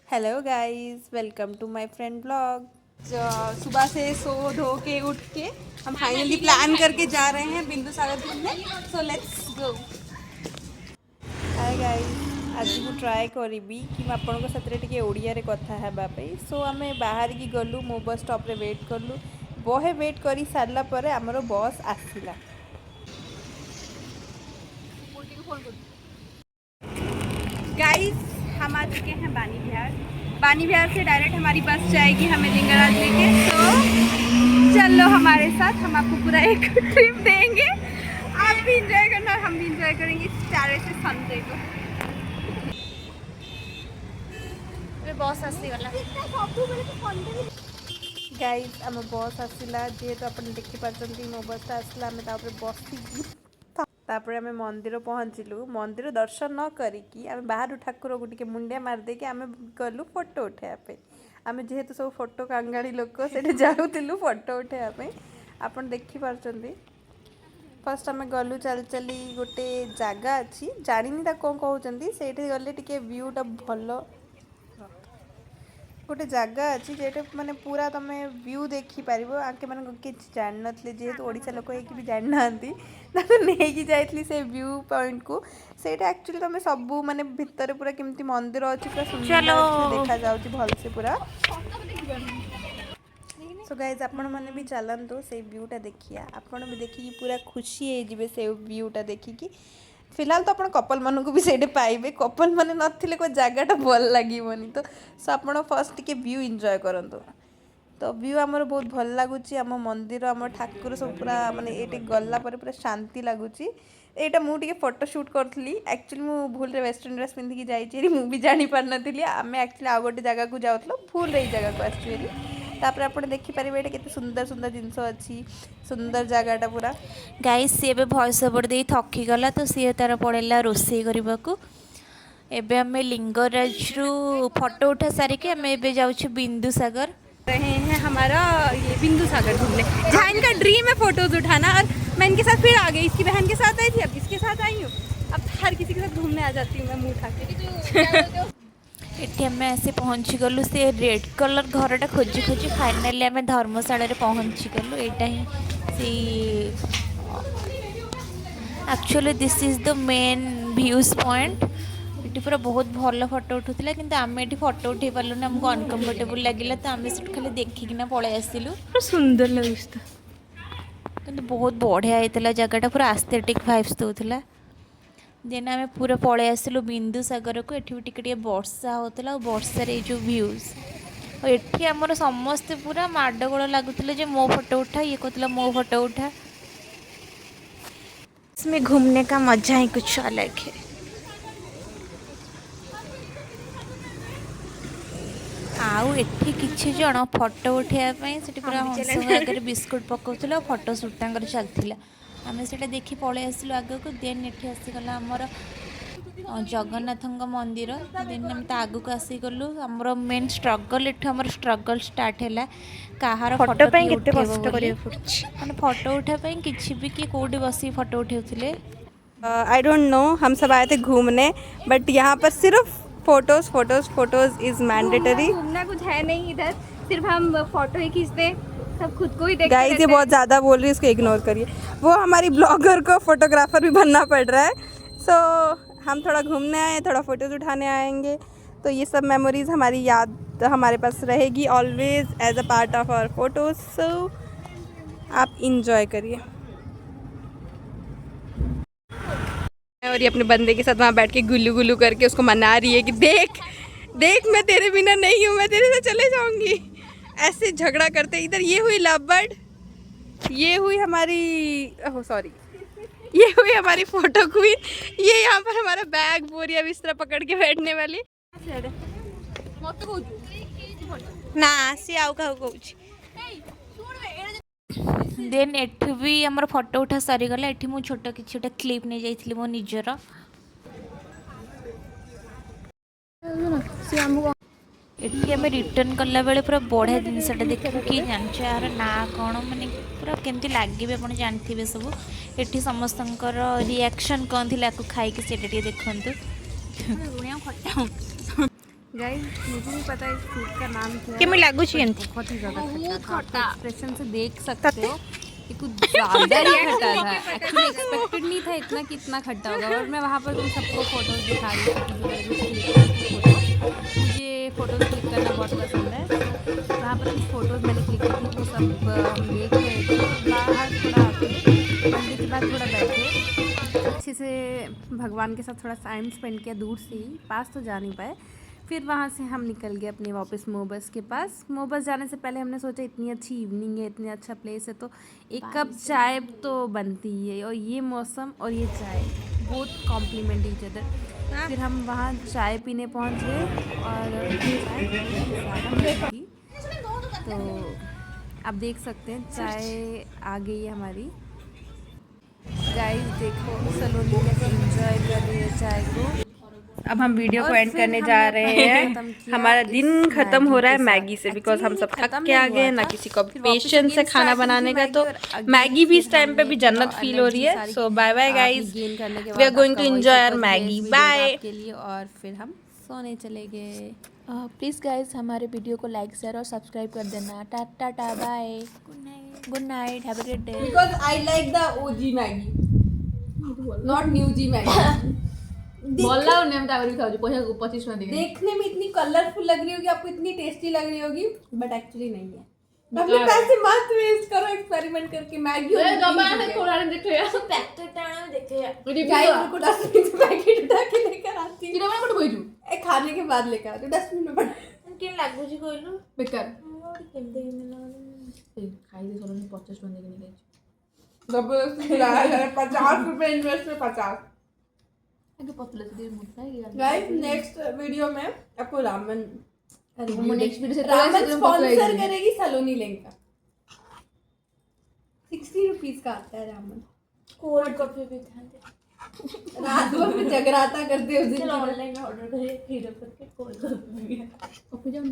Hello guys, welcome to my friend blog. सुबह से सो धो के उठ के हम फाइनली प्लान करके जा रहे हैं बिंदु सागर घूमने। So let's go. Hi guys, आज ମୁଁ ट्राए करिबी कि मैं आपनको साथरे टिके ओडिया रे कथा हेबा पे। सो आमे बाहर की गलु, मो बस स्टॉप रे वेट करलु। बहे वेट करी सारला परे हमरो बस आसिला। गाइस, हम आ चुके हैं बानी बिहार। बानी बिहार से डायरेक्ट हमारी बस जाएगी हमें लिंगराज लेके। तो चलो हमारे साथ, हम आपको पूरा एक ट्रिप देंगे। आप भी इंजॉय करना और हम भी इंजॉय करेंगे इस प्यारे से संडे को। बस आसीगला गाइस, आम बस आसला जेहेतु आप देखी पार्टी मो बस आसला आम बस तापर आम मंदिर पहुँचलु। मंदिर दर्शन न करिकी आम बाहर ठाकुर को टिके मुंडिया मारदेकी आम गलु फोटो उठाइबा। आम जेहेतु सब फोटो कांगाड़ी लोक से जाऊलु फोटो उठाइबा। आपन देखी पार्टी फर्स्ट आम गलु चल चली गोटे जगह अच्छी जानी कौन कहते से गले टिके व्यूटा भल गोटे जगह अच्छी जेटे माने पूरा तमे व्यू देखी पार आके मैंने किसी जान नी जेहेतु ओडिशा लोक भी जानी ना नहीं जाइली से व्यू पॉइंट को सेटा एक्चुअली तुम सबू माने भितर पूरा केमती मंदिर अच्छी पूरा सुंदर देखा जाउची भल से पूरा। सो गाइज आपण मैंने भी चलतु से व्यूटा देखिया आपण भी देखिए पूरा खुशी हो से व्यूटा देखिकी। फिलहाल तो आप कपल मानक भी से पाइबे, कपल मैंने नथिले कोई जगहटा भल लगे तो सो आप फर्स्ट टिके व्यू एंजॉय करंतु। तो व्यू आमर बहुत भल लगुच आम मंदिर आम ठाकुर सब पूरा माने ये गला पूरा शांति लगुच। यहाँ मुझे फोटो शूट करी एक्चुअली मु भूल वेस्टर्न ड्रेस पिंधिकी जाइए मुझे जानी पार नी आम एक्चुअली आउ गोटे जगह को जाऊँ भूल जगह को आसरी तापर आप देखिपारे ये केते सुंदर सुंदर जिनस अच्छी सुंदर जगहटा पूरा। गाइस सी ए भॉइस ओवर दे थकी गला तो सी तार पड़ेगा रोषे करने को। एबे हमें लिंगराज रु फोटो उठा सारिके हमें एबे जाउछु बिंदु सागर रहे हैं हमारा ये बिंदु सागर घूमने जहाँ इनका ड्रीम है फोटोज उठाना। और मैं इनके साथ फिर आ गई, इसकी बहन के साथ आई थी, अब इसके साथ आई हूँ, अब हर किसी के साथ घूमने आ जाती हूँ मैं मुँह उठा के। एठी हमें आसे पहुँची गलु से रेड कलर घरटा खोजी खोजी फाइनाली आम धर्मशाला रे पहुँची गलु। एटा ही से actually this is the main views point. ये पूरा बहुत भल फोटो उठूला कि आम ये फोटो उठे पार्लु ना आमको अनकम्फर्टेबल लगे तो आम से खाली देखिकिना पलि आसिलु। सुंदर लगे कि बहुत बढ़िया होता जगहटा पूरा एस्थेटिक वाइब्स दूसरा। देन आम पूरा पलि आसिलु बिंदु सागर को। एठी भी टिके वर्षा होता वर्षार जो व्यूज और एठी आमर समस्ते पूरा माडगोल लगुले जे मो फोटो उठा, ये कहला मो फोटो उठा। इसमें घूमने का मजा ही कुछ अलग है। आउ एठी किछि जण फोटो उठाइबा से पूरा हंस आगे बिस्कुट पकाउला फोटो सुट चलता। आम से देखी पलि आसिलु आग को। देन एठी आसीगला आमर जगन्नाथ मंदिर। देन आम आग को आसीगलु आमर मेन स्ट्रगल एठू आमर स्ट्रगल स्टार्ट है कहार फोटो मैंने फोटो उठाई किसी भी किए कौटी बस फोटो उठाऊले। आई डोंट नो, हम सब आए थे घूमने बट यहाँ पर सिर्फ photos photos photos is mandatory. घूमना कुछ है नहीं इधर, सिर्फ हम फोटो ही खींचते, सब खुद को ही देखते गाइस ये बहुत ज़्यादा बोल रही है, इसको इग्नोर करिए। वो हमारी ब्लॉगर को फोटोग्राफर भी बनना पड़ रहा है। सो हम थोड़ा घूमने आए, थोड़ा फ़ोटोज़ उठाने आएंगे तो ये सब मेमोरीज़ हमारी याद हमारे पास रहेगी always as a part of our photos. So आप इंजॉय करिए। और ये अपने बंदे के साथ वहाँ बैठ के गुल्लू गुल्लू करके उसको मना रही है कि देख देख मैं तेरे बिना नहीं हूँ, मैं तेरे से चले जाऊँगी। ऐसे झगड़ा करते। इधर ये हुई लव बर्ड, ये हुई हमारी सॉरी ये हुई हमारी फोटो क्वीन, ये यहाँ पर हमारा बैग बोरिया बिस्तरा पकड़ के बैठने वाली ना सी आउ का कहूँ। देन एठू भी आमर फोटो उठा सरीगला। एठी मु छोट कि गोटे क्लिप नहीं जाइली मो निजर। एठी आम रिटर्न कला बेले पूरा बढ़िया जिनसटा देखिए कि जानछ यार ना कौन माने पूरा केमती लगे आप जानते सब। एठी समस्तंकर रिएक्शन कौन थी खाई से देखु। गाइस मुझे नहीं पता इस फ्रूट का नाम क्या है। केमी लागू छी एमती बहुत ही ज़्यादा खट्टा था। एक्सप्रेशन से देख सकते हो कि कुछ ज़्यादा ही खट्टा था। एक्चुअली एक्सपेक्टेड नहीं था इतना कि इतना खट्टा होगा। और मैं वहाँ पर तुम सबको फ़ोटोज़ दिखा रही थी जो मैंने कुछ क्लिक की थी फ़ोटो। मुझे फ़ोटोज़ क्लिक करना बहुत पसंद है, तो वहाँ पर कुछ फ़ोटोज़ मैंने क्लिक की थी वो सब हम देख रहे थे। बाहर थोड़ा आके मंदिर के बाद थोड़ा बैठे, अच्छे से भगवान के साथ थोड़ा टाइम स्पेंड किया, दूर से ही, पास तो जा नहीं पाए। फिर वहाँ से हम निकल गए अपने वापस मोबस के पास। मोबस जाने से पहले हमने सोचा इतनी अच्छी इवनिंग है, इतनी अच्छा प्लेस है, तो एक कप चाय तो बनती ही है। और ये मौसम और ये चाय बहुत कॉम्प्लीमेंट ईच अदर। फिर हम वहाँ चाय पीने पहुँच गए और चाय ज़्यादा बढ़ गई। तो आप देख सकते हैं चाय आ गई है हमारी। गाइस देखो सलोनी कैसे एंजॉय कर रही है चाय को। अब हम वीडियो को एंड करने जा रहे हैं। किया हमारा इस दिन खत्म हो रहा है के साथ। मैगी से, बिकॉज हम सब Actually थक के आ गए, ना किसी को फिर वापस पेशेंस है again खाना start हुई बनाने का। थी तो मैगी और again मैगी भी इस फिर टाइम पे भी हमने जन्नत पूरा फील हो रही है। energy सो बाय बाय अपनी गाइस, gain करने के वी आर बाद गोइंग टू आपका enjoy voice our over Maggi. this video bye. आपके लिए। और फिर हम सोने चले गए। प्लीज़ गाइस हमारे वीडियो को लाइक शेयर और सब्सक्राइब कर देना। Tata bye, good night, have a great day. Because I like the OG Maggie, not new G Maggie. बोला उन्हें हम टावर भी खाओ जो पैसा 25 में देंगे। देखने में इतनी कलरफुल लग रही होगी, आपको इतनी टेस्टी लग रही होगी, बट एक्चुअली नहीं है। बेकार अपने है। पैसे मत वेस्ट करो एक्सपेरिमेंट करके। मैगी मैं दबा में कोलाने देखे यार पैकेट आना देखे यार। गाइस को डस्टबिन से पैकेट उठा के लेकर आती किलो में कोट बोइजू ए खाने के बाद लेकर आती डस्टबिन में पड़ा। केन लागू छी कहलु बेकार केमते केमते खाई दे सोलो 50 में देके नहीं जबरदस्ती खिलाया है। 50 रुपए इन्वेस्ट में 50। आगे पतले से दे मुद्दा है गाइस नेक्स्ट वीडियो में आपको रामन नेक्स्ट वीडियो से रामन स्पॉन्सर करेगी सलोनी लेंका। 60 रुपीस का आता है रामन। कोल्ड कॉफी भी खाते रात भर में जगराता करते उस दिन। ऑनलाइन ऑर्डर करिए 3 रुपए के कोल्ड कॉफी भी है। कॉफी जाम